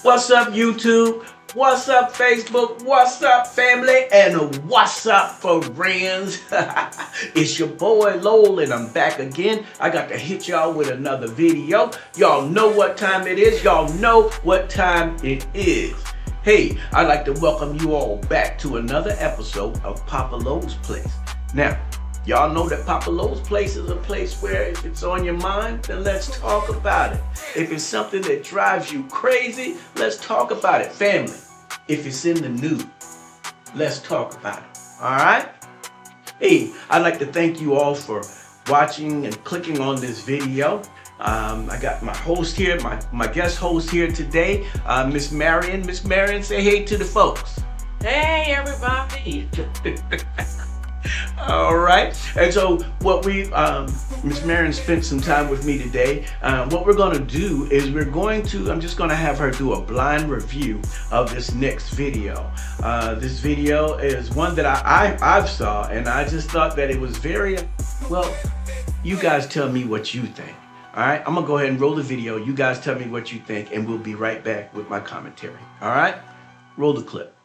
What's up, YouTube? What's up, Facebook? What's up, family? And what's up, friends? It's your boy Lowell, and I'm back again. I got to hit y'all with another video. Y'all know what time it is. Y'all know what time it is. Hey, I'd like to welcome you all back to another episode of Papa Lowell's Place. Now, y'all know that Papa Lowell's Place is a place where if it's on your mind, then let's talk about it. If it's something that drives you crazy, let's talk about it. Family, if it's in the news, let's talk about it. All right? Hey, I'd like to thank you all for watching and clicking on this video. I got my host here, my guest host here today, Miss Marion. Miss Marion, say hey to the folks. Hey, everybody. All right, and so what Miss Marion spent some time with me today. What we're going to do is I'm just going to have her do a blind review of this next video. This video is one that I've saw, and I just thought that it was very, well, you guys tell me what you think. All right, I'm going to go ahead and roll the video. You guys tell me what you think, and we'll be right back with my commentary. All right, roll the clip.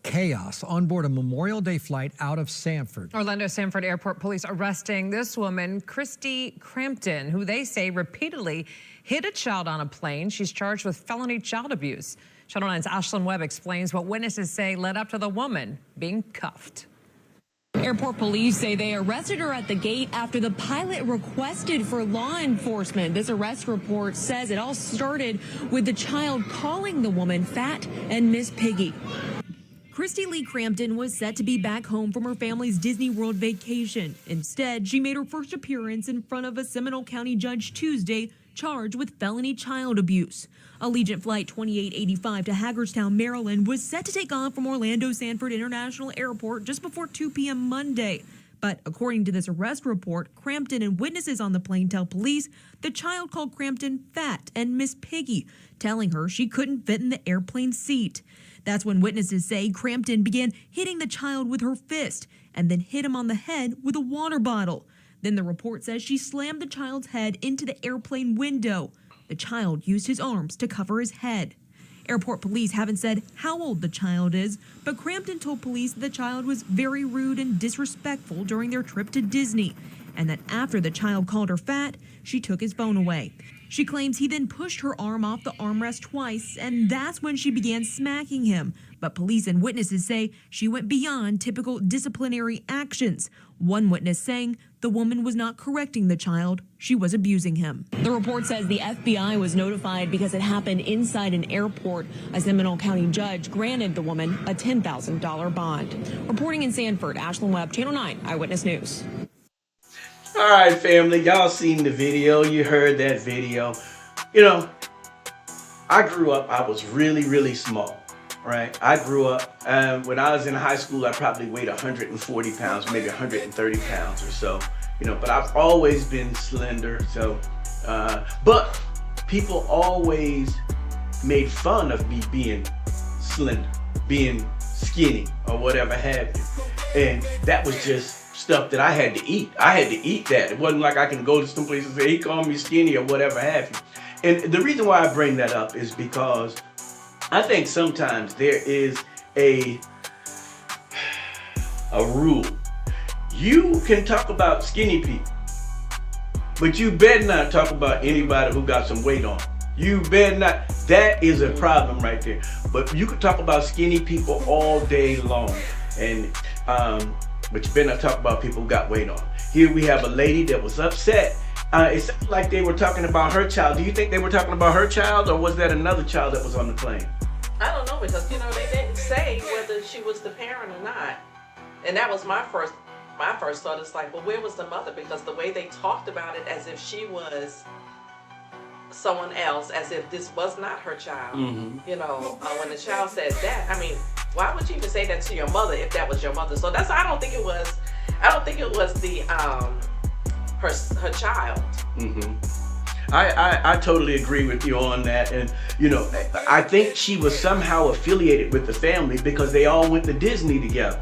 Chaos on board a Memorial Day flight out of Sanford. Orlando Sanford Airport police arresting this woman, Christy Crampton, who they say repeatedly hit a child on a plane. She's charged with felony child abuse. Channel 9's Ashlyn Webb explains what witnesses say led up to the woman being cuffed. Airport police say they arrested her at the gate after the pilot requested for law enforcement. This arrest report says it all started with the child calling the woman fat and Miss Piggy. Christy Lee Crampton was set to be back home from her family's Disney World vacation. Instead, she made her first appearance in front of a Seminole County judge Tuesday, charged with felony child abuse. Allegiant Flight 2885 to Hagerstown, Maryland was set to take off from Orlando Sanford International Airport just before 2 p.m. Monday. But according to this arrest report, Crampton and witnesses on the plane tell police the child called Crampton fat and Miss Piggy, telling her she couldn't fit in the airplane seat. That's when witnesses say Crampton began hitting the child with her fist and then hit him on the head with a water bottle. Then the report says she slammed the child's head into the airplane window. The child used his arms to cover his head. Airport police haven't said how old the child is, but Crampton told police that the child was very rude and disrespectful during their trip to Disney, and that after the child called her fat, she took his phone away. She claims he then pushed her arm off the armrest twice, and that's when she began smacking him. But police and witnesses say she went beyond typical disciplinary actions. One witness saying the woman was not correcting the child, she was abusing him. The report says the FBI was notified because it happened inside an airport. A Seminole County judge granted the woman a $10,000 bond. Reporting in Sanford, Ashlyn Webb, Channel 9 Eyewitness News. All right, family, y'all seen the video. You heard that video. You know, I grew up, I was really, really small, right? I grew up, when I was in high school, I probably weighed 140 pounds, maybe 130 pounds or so, you know, but I've always been slender. So, but people always made fun of me being slender, being skinny or whatever have you. And that was just stuff that I had to eat. I had to eat that. It wasn't like I can go to some place and say, he called me skinny or whatever have you. And the reason why I bring that up is because I think sometimes there is a rule. You can talk about skinny people, but you better not talk about anybody who got some weight on. You better not. That is a problem right there. But you can talk about skinny people all day long. And but you better not talk about people who got weight on. Here we have a lady that was upset. It sounded like they were talking about her child. Do you think they were talking about her child, or was that another child that was on the plane? I don't know, because, you know, they didn't say whether she was the parent or not. And that was my first thought. It's like, well, where was the mother? Because the way they talked about it as if she was someone else, as if this was not her child. Mm-hmm. You know, when the child said that, I mean, why would you even say that to your mother if that was your mother? So that's, I don't think it was the her child. Mm-hmm. I totally agree with you on that. And you know, I think she was somehow affiliated with the family because they all went to Disney together.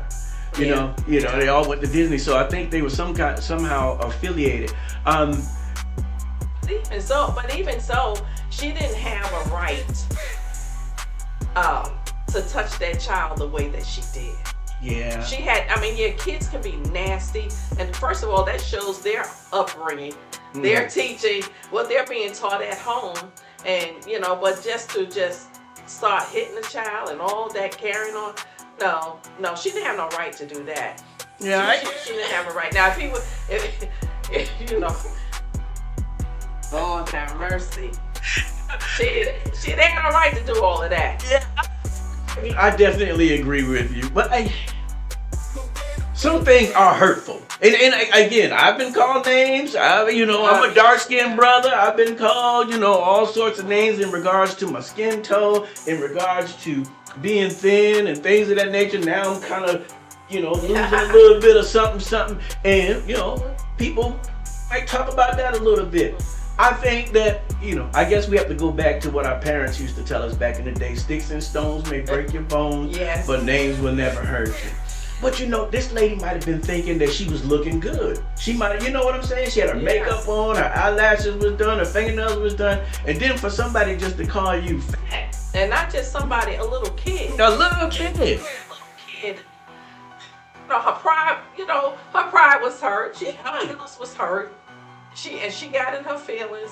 You know, they all went to Disney, so I think they were somehow affiliated. Even so, she didn't have a right to touch that child the way that she did. Yeah. She had, I mean, yeah, kids can be nasty. And first of all, that shows their upbringing, their teaching, what they're being taught at home. And, you know, but just to start hitting the child and all that carrying on, no, she didn't have no right to do that. Yeah. She didn't have a right. Now, if you know, Lord have mercy. She didn't have no right to do all of that. Yeah. I definitely agree with you, but some things are hurtful. And again, I've been called names. I'm a dark-skinned brother. I've been called, all sorts of names in regards to my skin tone, in regards to being thin and things of that nature. Now I'm kind of, losing a little bit of something. And, people might talk about that a little bit. I think that, I guess we have to go back to what our parents used to tell us back in the day. Sticks and stones may break your bones, yes, but names will never hurt you. But this lady might have been thinking that she was looking good. She might have, you know what I'm saying? She had her makeup on, her eyelashes was done, her fingernails was done. And then for somebody just to call you fat. And not just somebody, a little kid. A little kid. Her pride was hurt. Her feelings was hurt. She got in her feelings.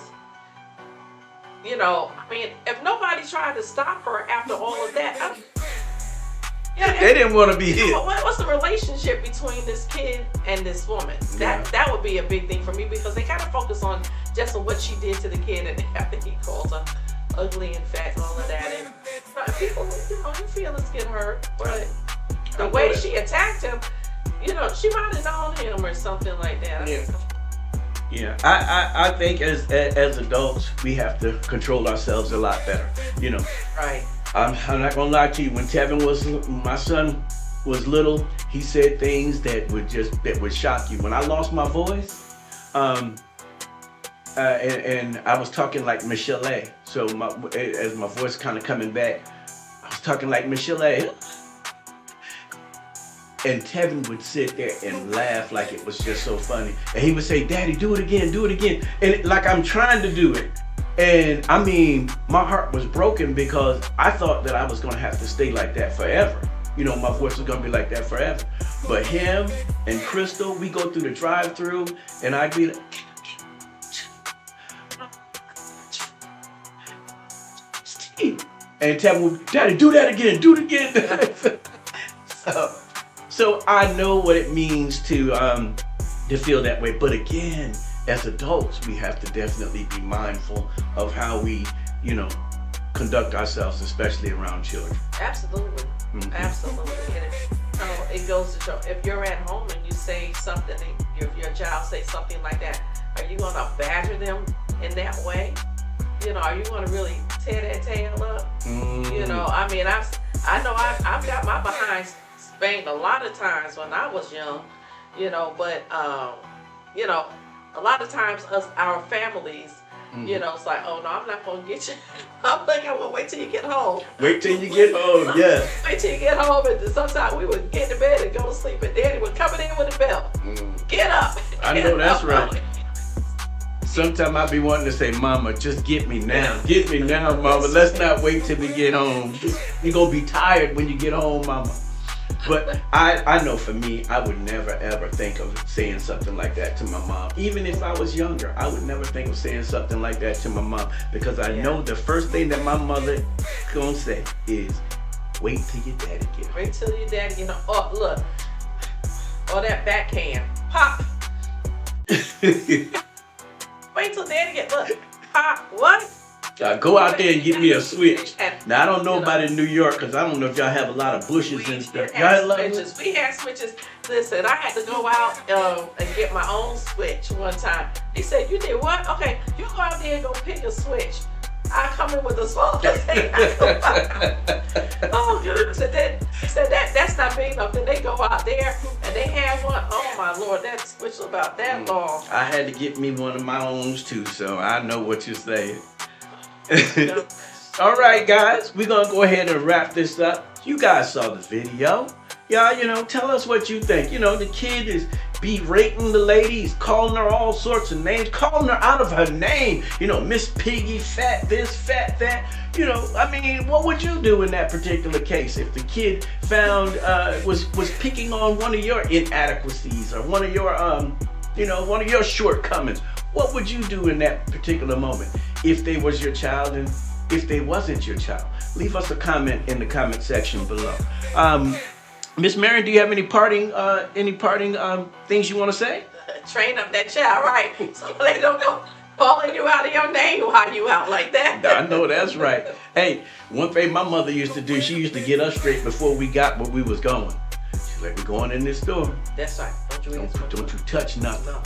I mean, if nobody tried to stop her after all of that, they didn't want to be hit. What's the relationship between this kid and this woman? That would be a big thing for me, because they kind of focus on just what she did to the kid, and after he called her ugly and fat and all of that, and people, your feelings get hurt. But the way she attacked him, she might have known him or something like that. Yeah, I think as adults, we have to control ourselves a lot better, Right. I'm not gonna lie to you. When my son was little, he said things that would shock you. When I lost my voice, and I was talking like Michelle A. So as my voice kind of coming back, I was talking like Michelle A. And Tevin would sit there and laugh like it was just so funny. And he would say, "Daddy, do it again, do it again." And like I'm trying to do it. And I mean, my heart was broken because I thought that I was gonna have to stay like that forever. My voice was gonna be like that forever. But him and Crystal, we go through the drive-through and I'd be like, and Tevin would, "Daddy, do that again, do it again." So I know what it means to feel that way. But again, as adults, we have to definitely be mindful of how we, conduct ourselves, especially around children. Absolutely. Mm-hmm. Absolutely. And it goes to show, if you're at home and you say something, if your child says something like that, are you going to badger them in that way? Are you going to really tear that tail up? Mm-hmm. I mean, I know I've got my behind spanked a lot of times when I was young, but a lot of times our families, it's like, "Oh no, I'm not gonna get you." I'm gonna wait till you get home. Wait till you get home, yes. Wait till you get home, and sometimes we would get to bed and go to sleep, and Daddy would come in with a bell. Get up. I know that's right. Sometimes I be wanting to say, "Mama, just get me now. Get me now, Mama. Let's not wait till we get home. You're gonna be tired when you get home, Mama." But I know for me, I would never ever think of saying something like that to my mom. Even if I was younger, I would never think of saying something like that to my mom, because I know the first thing that my mother gonna say is, "Wait till your daddy get home." Wait till your daddy get home. Oh, look. Or that backhand. Pop. Wait till daddy get, look. Pop. What? Go out there and get me a switch. Now, I don't know about in New York, because I don't know if y'all have a lot of bushes and stuff. We had switches. Listen, I had to go out and get my own switch one time. He said, "You did what? Okay, you go out there and go pick a switch. I come in with a small thing." Oh, he said that's not big enough. Then they go out there and they have one. Oh my Lord, that switch was about that long. I had to get me one of my own too, so I know what you're saying. All right, guys, we're gonna go ahead and wrap this up. You guys saw the video. Y'all, tell us what you think. The kid is berating the lady. He's calling her all sorts of names, calling her out of her name. You know, Miss Piggy, fat this, fat that. You know, I mean, what would you do in that particular case if the kid found was picking on one of your inadequacies or one of your one of your shortcomings? What would you do in that particular moment if they was your child and if they wasn't your child? Leave us a comment in the comment section below. Miss Marion, do you have any parting things you want to say? Train up that child right, so they don't go calling you out of your name while you out like that. I know that's right. Hey, one thing my mother used to do, she used to get us straight before we got where we was going. She's like, we're going in this store. That's right. Don't you touch nothing. No.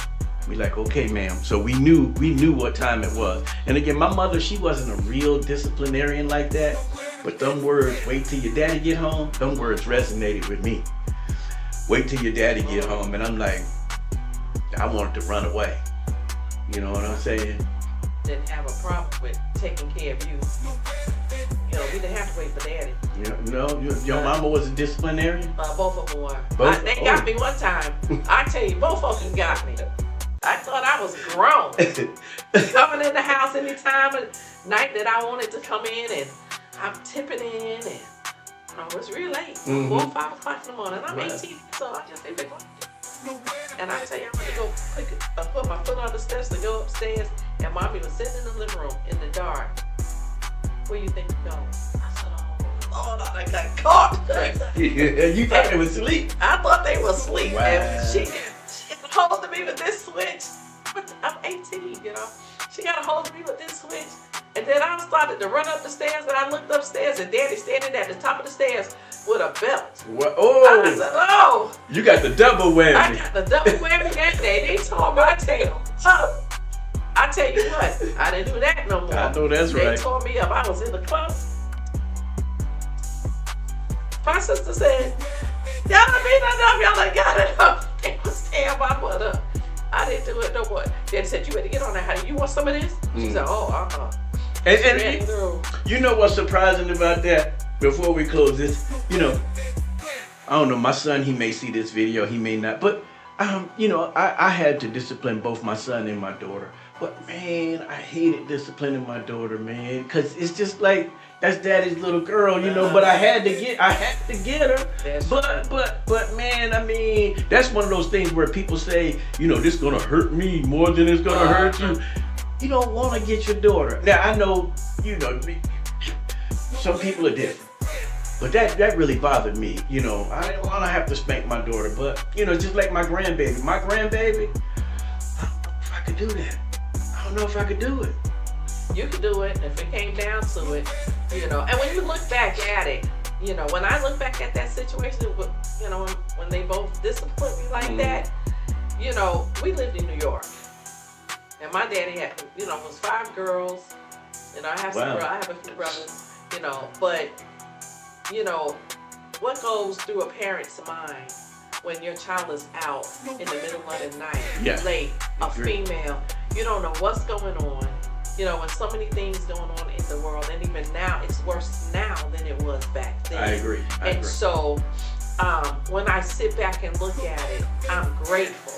We like, okay, ma'am. So we knew what time it was. And again, my mother, she wasn't a real disciplinarian like that. But them words, wait till your daddy get home, them words resonated with me. Wait till your daddy get home. And I'm like, I wanted to run away. You know what I'm saying? Didn't have a problem with taking care of you. You know, we didn't have to wait for daddy. Your mama was a disciplinarian? Both of them were. Both? They got me one time. I tell you, both of them got me. I thought I was grown. Coming in the house any time of night that I wanted to come in, and I'm tipping in, and it's real late. 4 or 5 o'clock in the morning. I'm 18, so I just did it. And I tell you, I went to go put my foot on the steps to go upstairs, and mommy was sitting in the living room in the dark. Where you think you're going? I said, oh, I got caught. You thought they were asleep? I thought they were asleep. Wow. And she got a hold of me with this switch. I'm 18, you know. She got a hold of me with this switch. And then I started to run up the stairs, and I looked upstairs, and Daddy standing at the top of the stairs with a belt. What? Oh! I said, oh! You got the double whammy. I got the double whammy that day. They tore my tail up. I tell you what, I didn't do that no more. I know that's right. They tore me up. I was in the club. My sister said, y'all done beat enough. Y'all done got it up. They was tearing my butt up. I didn't do it no more. Daddy said, you better get on that. How you want some of this? She said, oh, And you know what's surprising about that? Before we close this, you know, I don't know, my son, he may see this video, he may not, but you know, I had to discipline both my son and my daughter. But man, I hated disciplining my daughter, man, because it's just like, that's daddy's little girl, you know, but I had to get her. But man, I mean, that's one of those things where people say, you know, this is gonna hurt me more than it's gonna hurt you. You don't want to get your daughter. Now I know, you know, some people are different, but that really bothered me. You know, I didn't want to have to spank my daughter, but you know, just like my grandbaby. I don't know if I could do that. I don't know if I could do it. You could do it if it came down to it, you know. And when you look back at it, you know, when I look back at that situation, you know, when they both disciplined me like that, you know, we lived in New York. And my daddy had, you know, was 5 girls. You know, I have I have a few brothers, you know, but, you know, what goes through a parent's mind when your child is out in the middle of the night, late, a female, you don't know what's going on. You know, when so many things going on in the world, and even now, it's worse now than it was back then. I agree. So, when I sit back and look at it, I'm grateful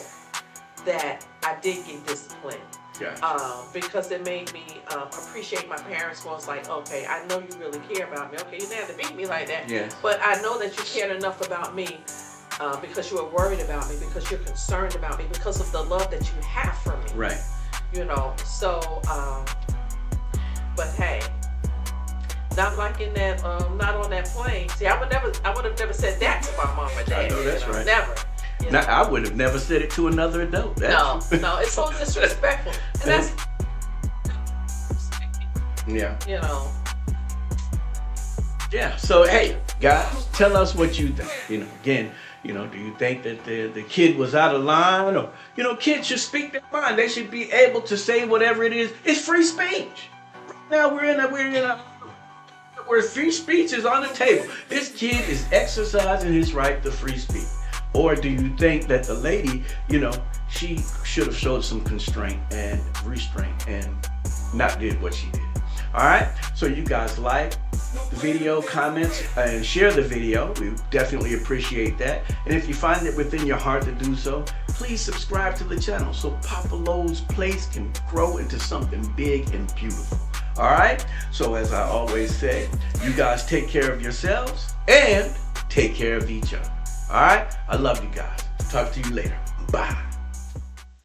that I did get disciplined. Because it made me appreciate my parents. Was like, okay, I know you really care about me. Okay, you didn't have to beat me like that. But I know that you cared enough about me because you were worried about me, because you're concerned about me, because of the love that you have for me. Right. You know, so, but hey, not like in that, not on that plane. See, I would have never said that to my mom or dad. I know that's right. Never. Now, I would have never said it to another adult. No, it's so disrespectful. And that's, you know. Yeah, so hey, guys, tell us what you think. You know, again, you know, do you think that the kid was out of line? Or, you know, kids should speak their mind. They should be able to say whatever it is. It's free speech. Now where free speech is on the table. This kid is exercising his right to free speech. Or do you think that the lady, you know, she should have showed some constraint and restraint and not did what she did? All right, so you guys like, the video, comments, and share the video. We definitely appreciate that. And if you find it within your heart to do so, please subscribe to the channel so Papa Lowe's place can grow into something big and beautiful. All right? So as I always say, you guys take care of yourselves and take care of each other. All right? I love you guys. Talk to you later. Bye.